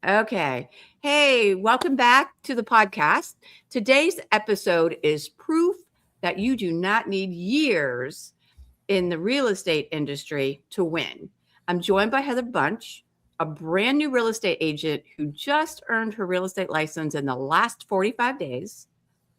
Okay. Hey, welcome back to the podcast. Today's episode is proof that you do not need years in the real estate industry to win. I'm joined by Heather Bunch, a brand new real estate agent who just earned her real estate license in the last 45 days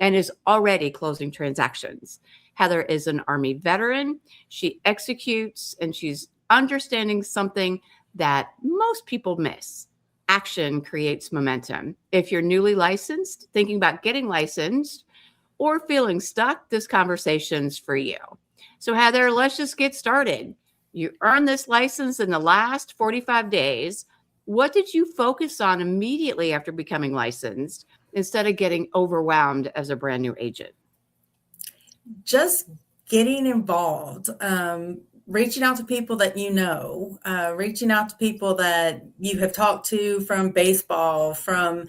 and is already closing transactions. Heather is an Army veteran. She executes and she's understanding something that most people miss. Action creates momentum. If you're newly licensed, thinking about getting licensed, or feeling stuck, this conversation's for you. So, Heather, let's just get started. You earned this license in the last 45 days. What did you focus on immediately after becoming licensed instead of getting overwhelmed as a brand new agent? Just getting involved, reaching out to people that you know, reaching out to people that you have talked to from baseball, from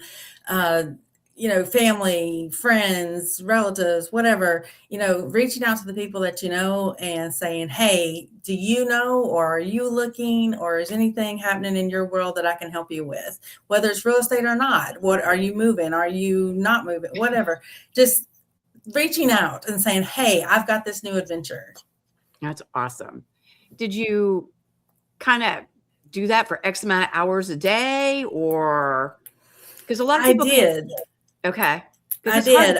family, friends, relatives, whatever, reaching out to the people that you know and saying, hey, do you know, or are you looking, or is anything happening in your world that I can help you with? Whether it's real estate or not, what are you moving? Are you not moving? Whatever. Just reaching out and saying, hey, I've got this new adventure. That's awesome. Did you kind of do that for X amount of hours a day, or because a lot of people did. Okay. I did.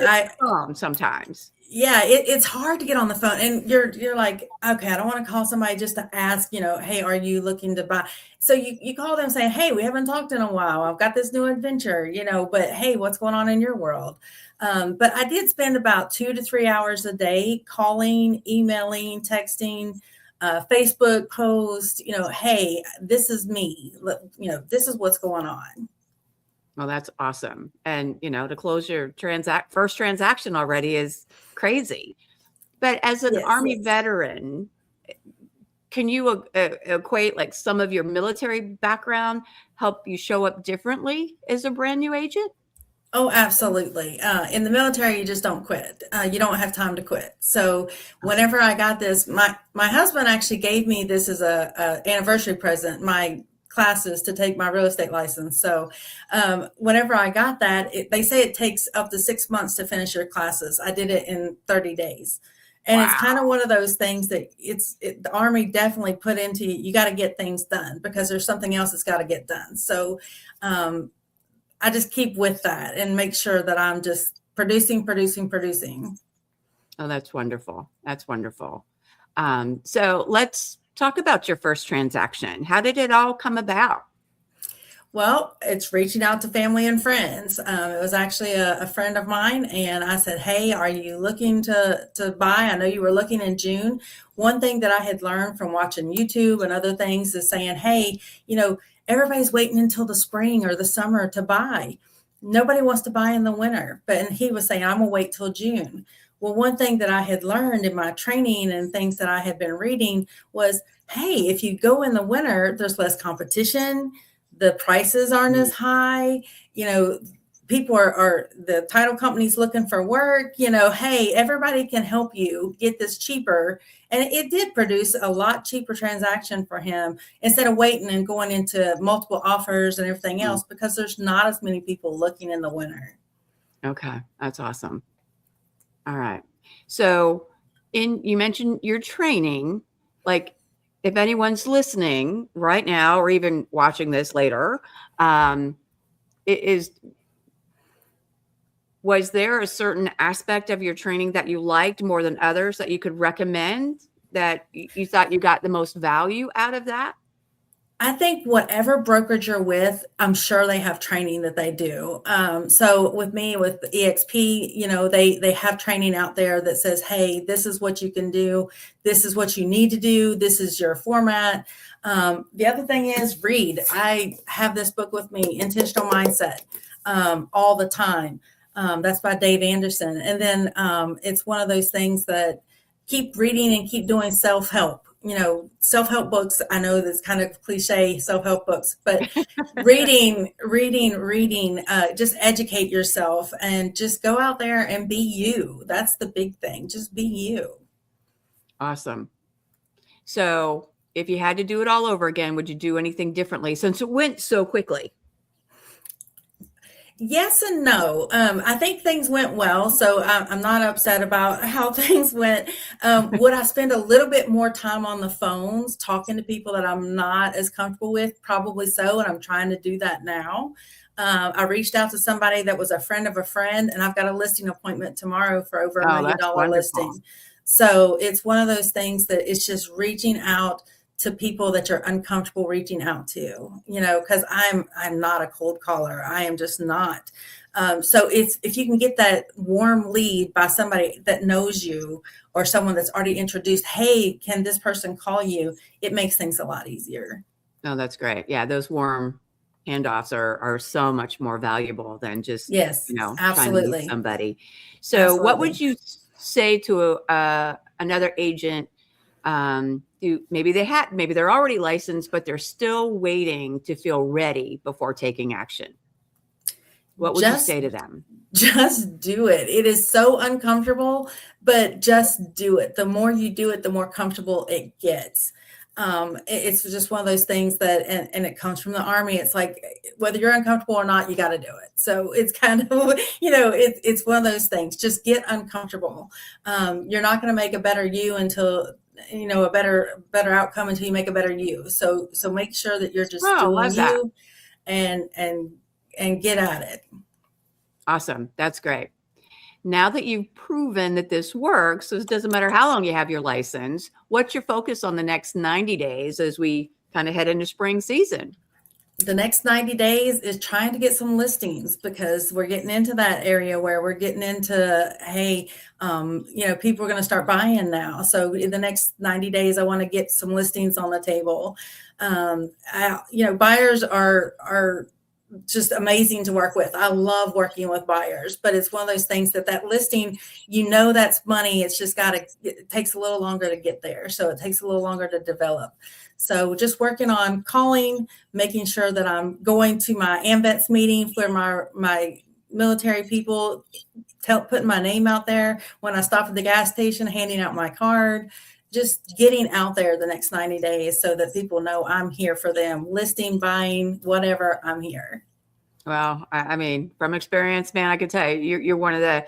Sometimes. Yeah, it's hard to get on the phone, and you're like, okay, I don't want to call somebody just to ask, hey, are you looking to buy? So you call them saying, hey, we haven't talked in a while. I've got this new adventure, but hey, what's going on in your world? But I did spend about 2 to 3 hours a day calling, emailing, texting, Facebook post, hey, this is me. This is what's going on. Well, that's awesome. And, to close your first transaction already is crazy. But as an Army veteran, can you equate like some of your military background help you show up differently as a brand new agent? Oh, absolutely. In the military, you just don't quit. You don't have time to quit. So whenever I got this, my husband actually gave me this as a anniversary present, my classes to take my real estate license. So whenever I got that, they say it takes up to 6 months to finish your classes. I did it in 30 days. And It's kind of one of those things that the Army definitely put into you got to get things done because there's something else that's got to get done. So I just keep with that and make sure that I'm just producing. Oh, that's wonderful. That's wonderful. So let's talk about your first transaction. How did it all come about? Well, it's reaching out to family and friends. It was actually a friend of mine, and I said, hey, are you looking to buy? I know you were looking in June. One thing that I had learned from watching YouTube and other things is saying, hey, everybody's waiting until the spring or the summer to buy. Nobody wants to buy in the winter. And he was saying, I'm going to wait till June. Well, one thing that I had learned in my training and things that I had been reading was, hey, if you go in the winter, there's less competition. The prices aren't as high. People are the title companies looking for work. Hey, everybody can help you get this cheaper. And it did produce a lot cheaper transaction for him instead of waiting and going into multiple offers and everything else because there's not as many people looking in the winter. Okay, that's awesome. All right. So you mentioned your training, like if anyone's listening right now or even watching this later, was there a certain aspect of your training that you liked more than others that you could recommend that you thought you got the most value out of that? I think whatever brokerage you're with, I'm sure they have training that they do. So with me, with EXP, they have training out there that says, hey, this is what you can do. This is what you need to do. This is your format. The other thing is read. I have this book with me, Intentional Mindset, all the time. That's by Dave Anderson. And then it's one of those things that keep reading and keep doing self-help. Self-help books, I know that's kind of cliche, self-help books, but reading, just educate yourself and just go out there and be you. That's the big thing. Just be you. Awesome. So if you had to do it all over again, would you do anything differently since it went so quickly? Yes and no. I think things went well, so I'm not upset about how things went. Would I spend a little bit more time on the phones talking to people that I'm not as comfortable with? Probably so, and I'm trying to do that now. I reached out to somebody that was a friend of a friend, and I've got a listing appointment tomorrow for over a Oh, million that's dollar wonderful. listing. So it's one of those things that it's just reaching out to people that you're uncomfortable reaching out to, because I'm not a cold caller. I am just not. So it's if you can get that warm lead by somebody that knows you or someone that's already introduced, hey, can this person call you? It makes things a lot easier. Oh, that's great. Yeah, those warm handoffs are so much more valuable than just, Yes, trying to meet absolutely. somebody. So, what would Absolutely. you say to another agent who maybe they're already licensed, but they're still waiting to feel ready before taking action? What would you Just say to them? just do it. It is so uncomfortable, but just do it. The more you do it, the more comfortable it gets. It's just one of those things that, and it comes from the army. It's like whether you're uncomfortable or not, you got to do it. So it's kind of, it's one of those things. Just get uncomfortable. You're not going to make a better you until a better outcome until you make a better you. So make sure that you're just Oh, doing love that. you and get at it. Awesome. That's great. Now that you've proven that this works, so it doesn't matter how long you have your license, what's your focus on the next 90 days as we kind of head into spring season? The next 90 days is trying to get some listings because we're getting into that area where we're getting into, hey, people are going to start buying now. So in the next 90 days, I want to get some listings on the table. Buyers are just amazing to work with. I love working with buyers, but it's one of those things that listing, that's money. It's just it takes a little longer to get there. So it takes a little longer to develop. So just working on calling, making sure that I'm going to my AMVETS meeting for my military people, putting my name out there when I stop at the gas station, handing out my card, just getting out there the next 90 days so that people know I'm here for them, listing, buying, whatever, I'm here. Well, I mean, from experience, man, I can tell you, you're one of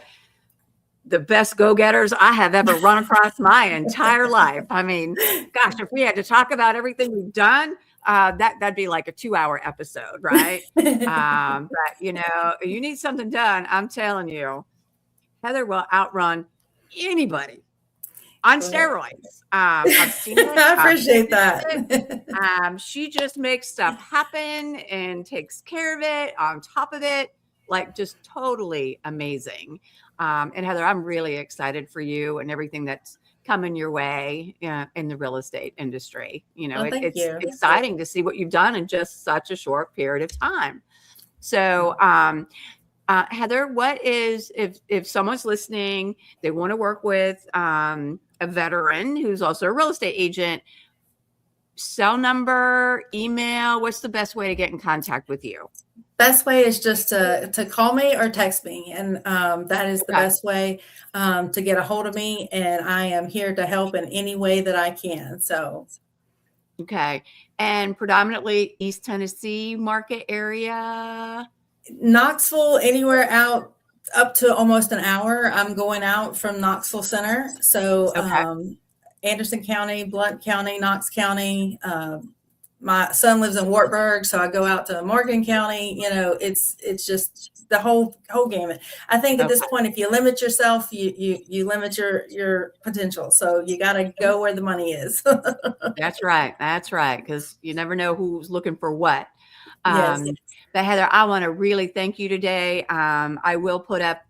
the best go-getters I have ever run across my entire life. I mean, gosh, if we had to talk about everything we've done, that'd be like a 2-hour episode, right? But you need something done. I'm telling you, Heather will outrun anybody on Well, steroids. I've seen it. I I've appreciate witnessed it. that. She just makes stuff happen and takes care of it on top of it, like just totally amazing. And Heather, I'm really excited for you and everything that's coming your way in the real estate industry. Well, thank It's you. exciting to see what you've done in just such a short period of time. So, Heather, what is if someone's listening, they want to work with a veteran who's also a real estate agent, cell number, email, what's the best way to get in contact with you? Best way is just to call me or text me, and that is the Okay. best way to get a hold of me. And I am here to help in any way that I can. So Okay. And predominantly East Tennessee market area. Knoxville, anywhere out up to almost an hour. I'm going out from Knoxville Center. So Okay. Anderson County, Blount County, Knox County. My son lives in Wartburg, so I go out to Morgan County. It's just the whole gamut. I think at this Okay. point, if you limit yourself, you limit your potential. So you got to go where the money is. That's right. That's right. Because you never know who's looking for what. Yes. But Heather, I want to really thank you today. I will put up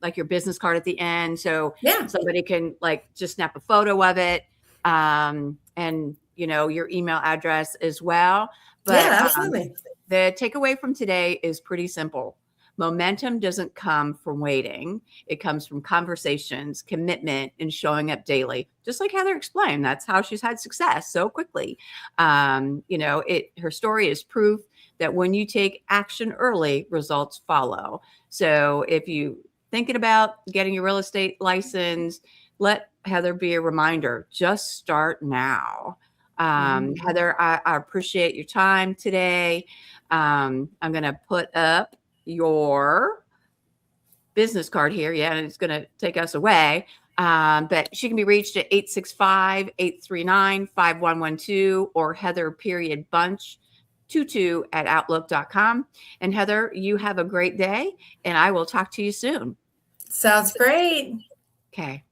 like your business card at the end so Yeah. somebody can like just snap a photo of it, and your email address as well. But Yeah, absolutely. the takeaway from today is pretty simple. Momentum doesn't come from waiting. It comes from conversations, commitment, and showing up daily. Just like Heather explained, that's how she's had success so quickly. Her story is proof that when you take action early, results follow. So if you thinking about getting your real estate license, let Heather be a reminder. Just start now. Mhm. Heather, I appreciate your time today. I'm going to put up your business card here. Yeah, and it's going to take us away. But she can be reached at 865-839-5112 or Heather.Bunch22@outlook.com. And Heather, you have a great day, and I will talk to you soon. Sounds great. Okay.